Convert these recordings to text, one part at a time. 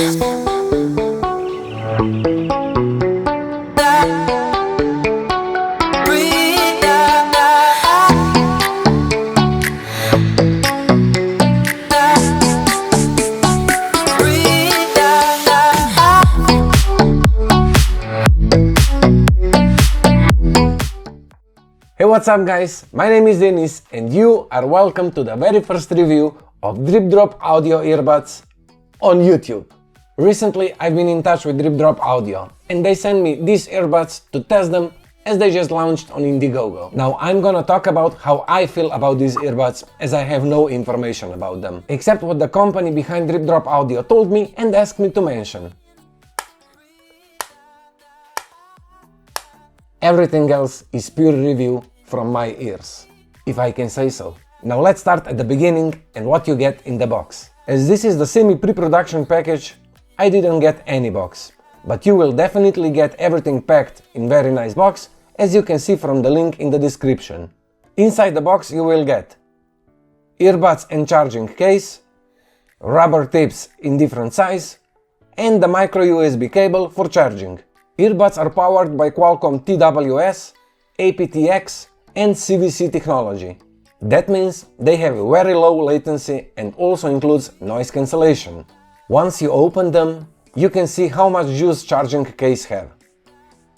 Hey, what's up guys? My name is Denis and you are welcome to the very first review of Dripp Drop Audio Earbuds on YouTube. Recently I've been in touch with Dripp Drop Audio and they sent me these earbuds to test them as they just launched on Indiegogo. Now I'm gonna talk about how I feel about these earbuds as I have no information about them, except what the company behind Dripp Drop Audio told me and asked me to mention. Everything else is pure review from my ears, if I can say so. Now let's start at the beginning and what you get in the box. As this is the semi-pre-production package, I didn't get any box, but you will definitely get everything packed in very nice box, as you can see from the link in the description. Inside the box you will get earbuds and charging case, rubber tips in different size, and the micro USB cable for charging. Earbuds are powered by Qualcomm TWS, aptX and CVC technology. That means they have a very low latency and also includes noise cancellation. Once you open them, you can see how much juice charging case have.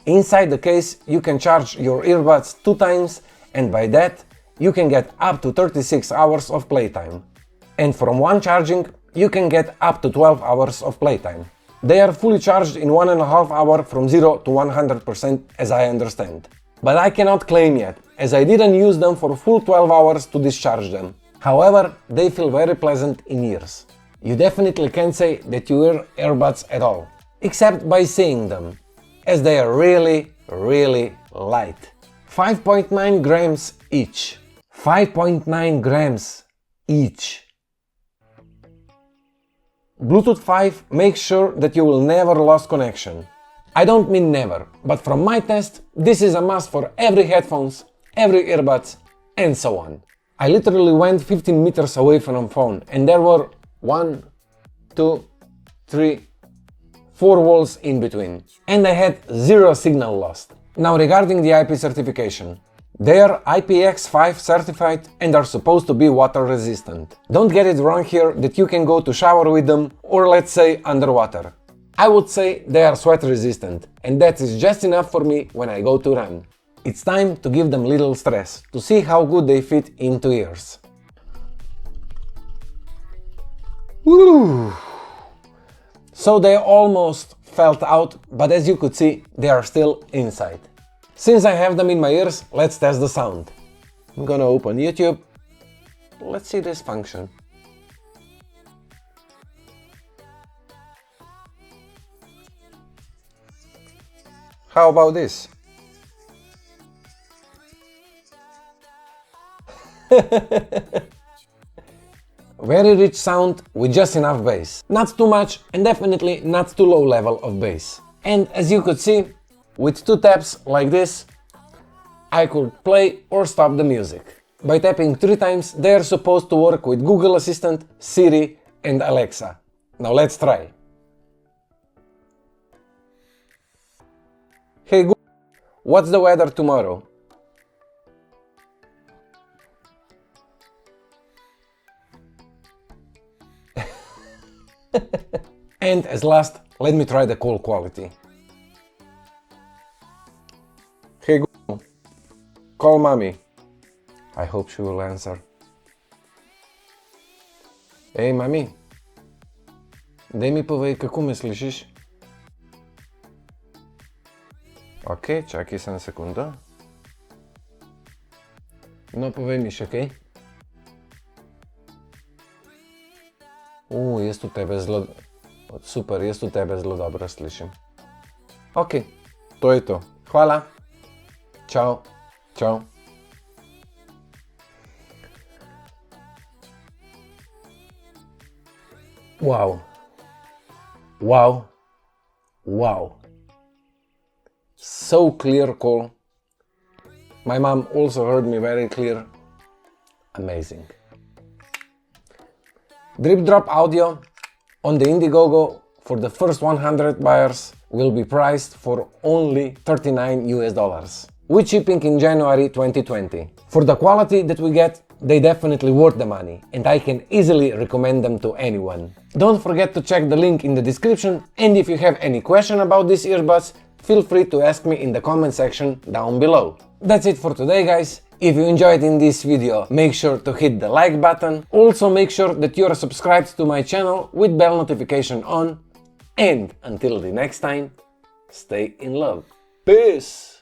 Inside the case you can charge your earbuds 2 times and by that you can get up to 36 hours of playtime. And from one charging you can get up to 12 hours of playtime. They are fully charged in 1.5 hours from 0 to 100% as I understand. But I cannot claim yet, as I didn't use them for full 12 hours to discharge them. However, they feel very pleasant in ears. You definitely can't say that you wear earbuds at all, except by seeing them, as they are really light. 5.9 grams each. 5.9 grams each. Bluetooth 5 makes sure that you will never lose connection. I don't mean never, but from my test, this is a must for every headphones, every earbuds, and so on. I literally went 15 meters away from the phone and there were 1, 2, 3, 4 walls in between. And I had 0 signal lost. Now regarding the IP certification. They are IPX5 certified and are supposed to be water resistant. Don't get it wrong here that you can go to shower with them or let's say underwater. I would say they are sweat resistant and that is just enough for me when I go to run. It's time to give them little stress to see how good they fit into ears. Woo! So they almost felt out, but as you could see, they are still inside. Since I have them in my ears, let's test the sound. I'm gonna open YouTube. Let's see this function. How about this? Very rich sound with just enough bass. Not too much and definitely not too low level of bass. And as you could see, with 2 taps like this, I could play or stop the music. By tapping 3 times, they are supposed to work with Google Assistant, Siri and Alexa. Now let's try. Hey Google, what's the weather tomorrow? And as last, let me try the call quality. Hey Google, call mommy. I hope she will answer. Ей, мами, дай ми повей како ме слышиш? Окей, чакай се на секунда. No povej mi, okej? Jaz tu tebe zelo... Super, jaz tu tebe zelo dobro slišim. Ok, to je to. Hvala. Čau. Čau. Wow. Wow. Wow. So clear call. My mom also heard me very clear. Amazing. Dripp Drop Audio on the Indiegogo for the first 100 buyers will be priced for only $39 with shipping in January 2020. For the quality that we get, they definitely worth the money, and I can easily recommend them to anyone. Don't forget to check the link in the description, and if you have any question about these earbuds, feel free to ask me in the comment section down below. That's it for today, guys. If you enjoyed in this video, make sure to hit the like button. Also make sure that you are subscribed to my channel with bell notification on. And until the next time, stay in love. Peace!